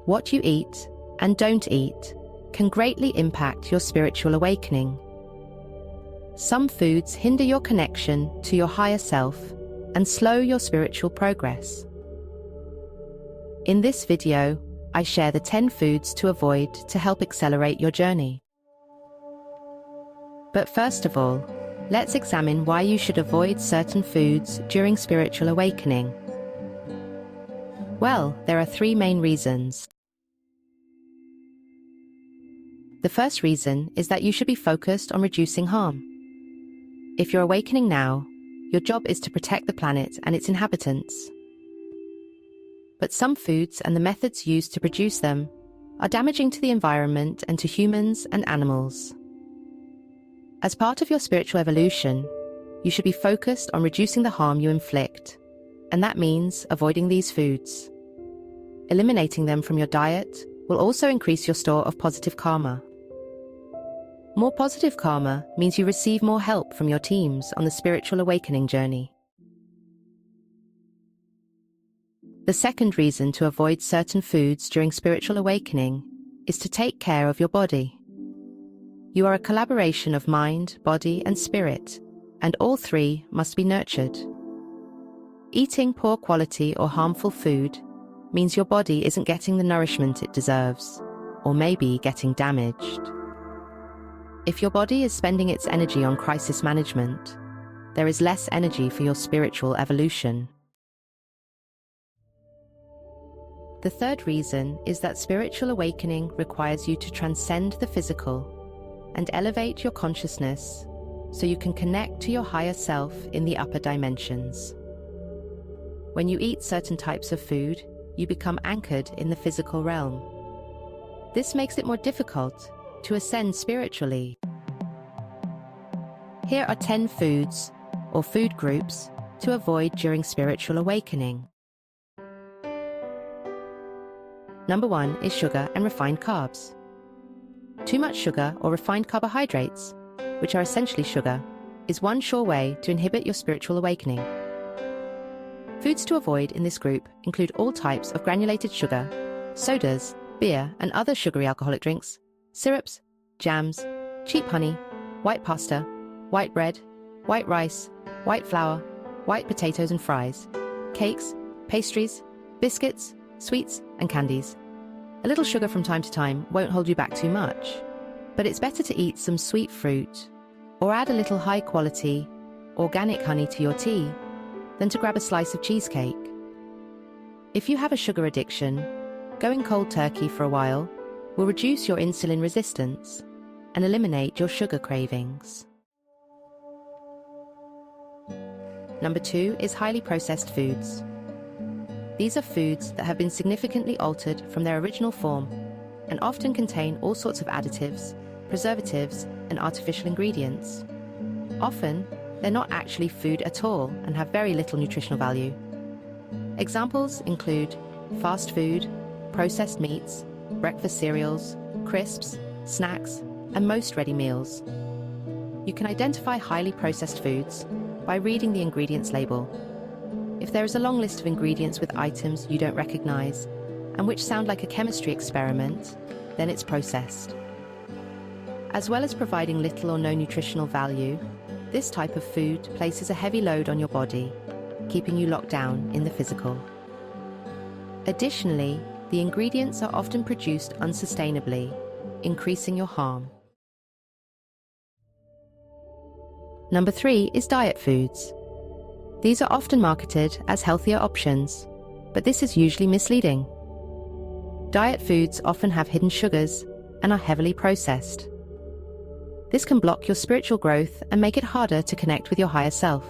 What you eat and don't eat can greatly impact your spiritual awakening. Some foods hinder your connection to your higher self and slow your spiritual progress. In this video, I share the 10 foods to avoid to help accelerate your journey. But first of all, let's examine why you should avoid certain foods during spiritual awakening. Well, there are 3 main reasons. The first reason is that you should be focused on reducing harm. If you're awakening now, your job is to protect the planet and its inhabitants. But some foods and the methods used to produce them are damaging to the environment and to humans and animals. As part of your spiritual evolution, you should be focused on reducing the harm you inflict, and that means avoiding these foods. Eliminating them from your diet will also increase your store of positive karma. More positive karma means you receive more help from your teams on the spiritual awakening journey. The second reason to avoid certain foods during spiritual awakening is to take care of your body. You are a collaboration of mind, body, and spirit, and all 3 must be nurtured. Eating poor quality or harmful food means your body isn't getting the nourishment it deserves, or maybe getting damaged. If your body is spending its energy on crisis management, there is less energy for your spiritual evolution. The third reason is that spiritual awakening requires you to transcend the physical and elevate your consciousness so you can connect to your higher self in the upper dimensions. When you eat certain types of food, you become anchored in the physical realm. This makes it more difficult to ascend spiritually. Here are 10 foods or food groups to avoid during spiritual awakening. Number 1 is sugar and refined carbs. Too much sugar or refined carbohydrates, which are essentially sugar, is one sure way to inhibit your spiritual awakening. Foods to avoid in this group include all types of granulated sugar, sodas, beer and other sugary alcoholic drinks, syrups, jams, cheap honey, white pasta, white bread, white rice, white flour, white potatoes and fries, cakes, pastries, biscuits, sweets and candies. A little sugar from time to time won't hold you back too much, but it's better to eat some sweet fruit or add a little high-quality, organic honey to your tea than to grab a slice of cheesecake. If you have a sugar addiction, going cold turkey for a while will reduce your insulin resistance and eliminate your sugar cravings. Number 2 is highly processed foods. These are foods that have been significantly altered from their original form and often contain all sorts of additives, preservatives, and artificial ingredients. Often, they're not actually food at all and have very little nutritional value. Examples include fast food, processed meats, breakfast cereals, crisps, snacks, and most ready meals. You can identify highly processed foods by reading the ingredients label. If there is a long list of ingredients with items you don't recognize and which sound like a chemistry experiment, then it's processed. As well as providing little or no nutritional value, this type of food places a heavy load on your body, keeping you locked down in the physical. Additionally, the ingredients are often produced unsustainably, increasing your harm. Number 3 is diet foods. These are often marketed as healthier options, but this is usually misleading. Diet foods often have hidden sugars and are heavily processed. This can block your spiritual growth and make it harder to connect with your higher self.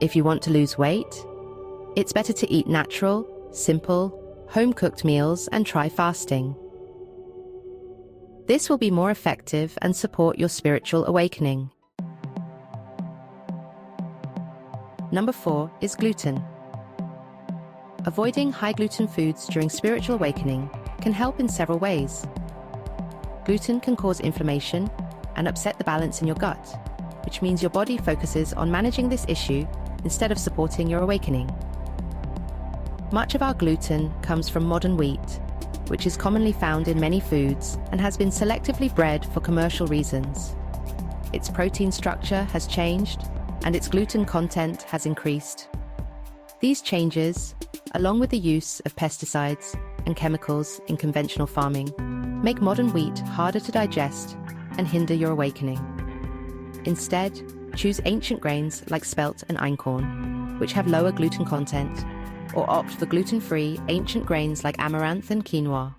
If you want to lose weight, it's better to eat natural, simple, home-cooked meals and try fasting. This will be more effective and support your spiritual awakening. Number 4 is gluten. Avoiding high-gluten foods during spiritual awakening can help in several ways. Gluten can cause inflammation and upset the balance in your gut, which means your body focuses on managing this issue instead of supporting your awakening. Much of our gluten comes from modern wheat, which is commonly found in many foods and has been selectively bred for commercial reasons. Its protein structure has changed, and its gluten content has increased. These changes, along with the use of pesticides and chemicals in conventional farming, make modern wheat harder to digest and hinder your awakening. Instead, choose ancient grains like spelt and einkorn, which have lower gluten content, or opt for gluten-free ancient grains like amaranth and quinoa.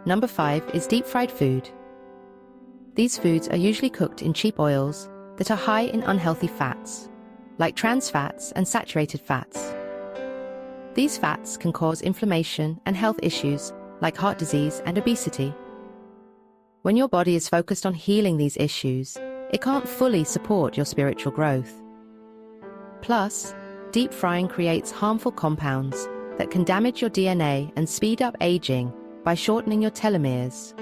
Number 5 is deep-fried food. These foods are usually cooked in cheap oils that are high in unhealthy fats, like trans fats and saturated fats. These fats can cause inflammation and health issues like heart disease and obesity. When your body is focused on healing these issues, it can't fully support your spiritual growth. Plus, deep frying creates harmful compounds that can damage your DNA and speed up aging by shortening your telomeres,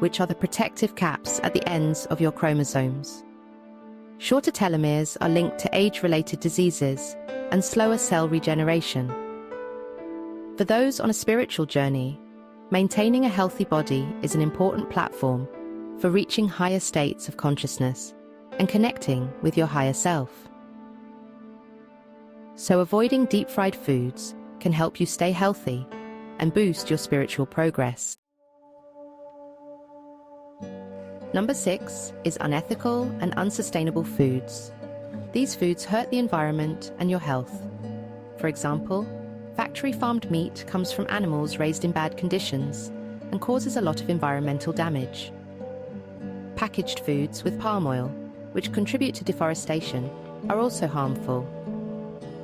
which are the protective caps at the ends of your chromosomes. Shorter telomeres are linked to age-related diseases and slower cell regeneration. For those on a spiritual journey, maintaining a healthy body is an important platform for reaching higher states of consciousness and connecting with your higher self. So avoiding deep-fried foods can help you stay healthy and boost your spiritual progress. Number 6 is unethical and unsustainable foods. These foods hurt the environment and your health. For example, factory-farmed meat comes from animals raised in bad conditions and causes a lot of environmental damage. Packaged foods with palm oil, which contribute to deforestation, are also harmful.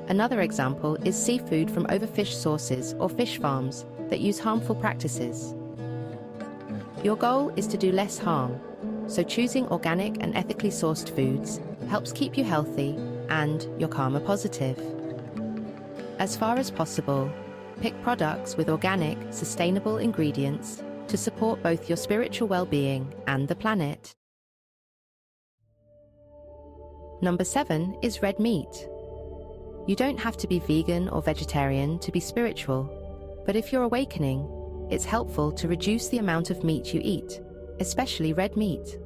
Another example is seafood from overfished sources or fish farms that use harmful practices. Your goal is to do less harm, so choosing organic and ethically sourced foods helps keep you healthy and your karma positive. As far as possible, pick products with organic, sustainable ingredients to support both your spiritual well-being and the planet. Number 7 is red meat. You don't have to be vegan or vegetarian to be spiritual, but if you're awakening, it's helpful to reduce the amount of meat you eat, especially red meat.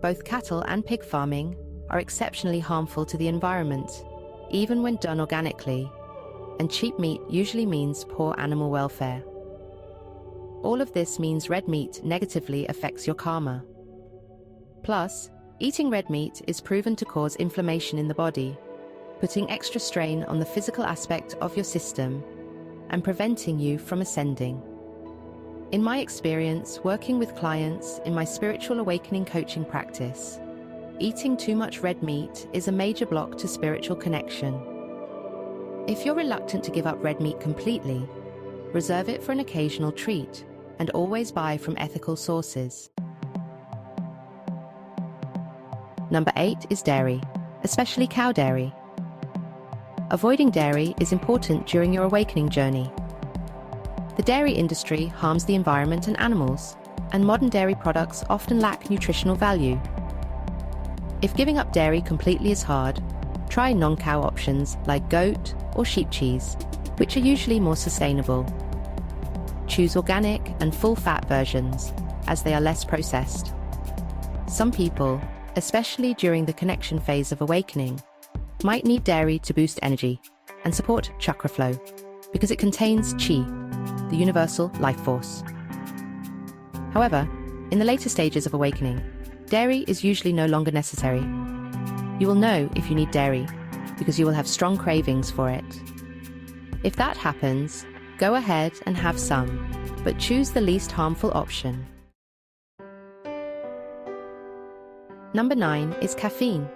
Both cattle and pig farming are exceptionally harmful to the environment, even when done organically, and cheap meat usually means poor animal welfare. All of this means red meat negatively affects your karma. Plus, eating red meat is proven to cause inflammation in the body, putting extra strain on the physical aspect of your system and preventing you from ascending. In my experience working with clients in my spiritual awakening coaching practice, eating too much red meat is a major block to spiritual connection. If you're reluctant to give up red meat completely, reserve it for an occasional treat and always buy from ethical sources. Number 8 is dairy, especially cow dairy. Avoiding dairy is important during your awakening journey. The dairy industry harms the environment and animals, and modern dairy products often lack nutritional value. If giving up dairy completely is hard, try non-cow options like goat or sheep cheese, which are usually more sustainable. Choose organic and full-fat versions, as they are less processed. Some people, especially during the connection phase of awakening, might need dairy to boost energy and support chakra flow, because it contains qi, the universal life force. However, in the later stages of awakening, dairy is usually no longer necessary. You will know if you need dairy, because you will have strong cravings for it. If that happens, go ahead and have some, but choose the least harmful option. Number 9 is caffeine.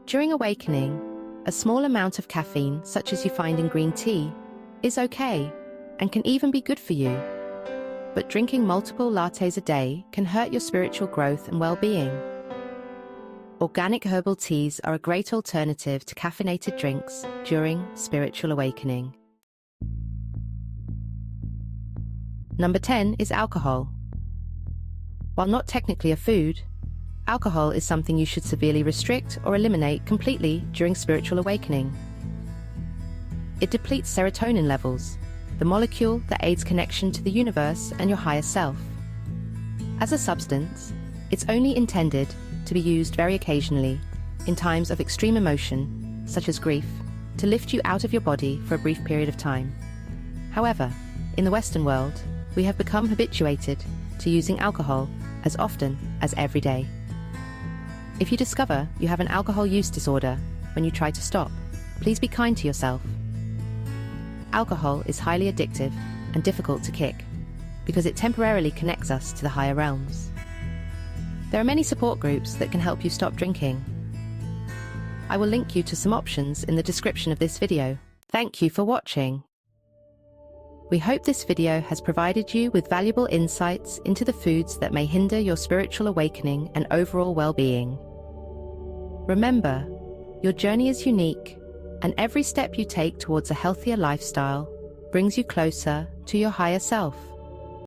During awakening, a small amount of caffeine, such as you find in green tea, is okay and can even be good for you. But drinking multiple lattes a day can hurt your spiritual growth and well-being. Organic herbal teas are a great alternative to caffeinated drinks during spiritual awakening. Number 10 is alcohol. While not technically a food, alcohol is something you should severely restrict or eliminate completely during spiritual awakening, It depletes serotonin levels, the molecule that aids connection to the universe and your higher self. As a substance, it's only intended to be used very occasionally, in times of extreme emotion, such as grief, to lift you out of your body for a brief period of time. However, in the Western world, we have become habituated to using alcohol as often as every day. If you discover you have an alcohol use disorder when you try to stop, please be kind to yourself. Alcohol is highly addictive and difficult to kick because it temporarily connects us to the higher realms. There are many support groups that can help you stop drinking. I will link you to some options in the description of this video. Thank you for watching. We hope this video has provided you with valuable insights into the foods that may hinder your spiritual awakening and overall well-being. Remember, your journey is unique, and every step you take towards a healthier lifestyle brings you closer to your higher self.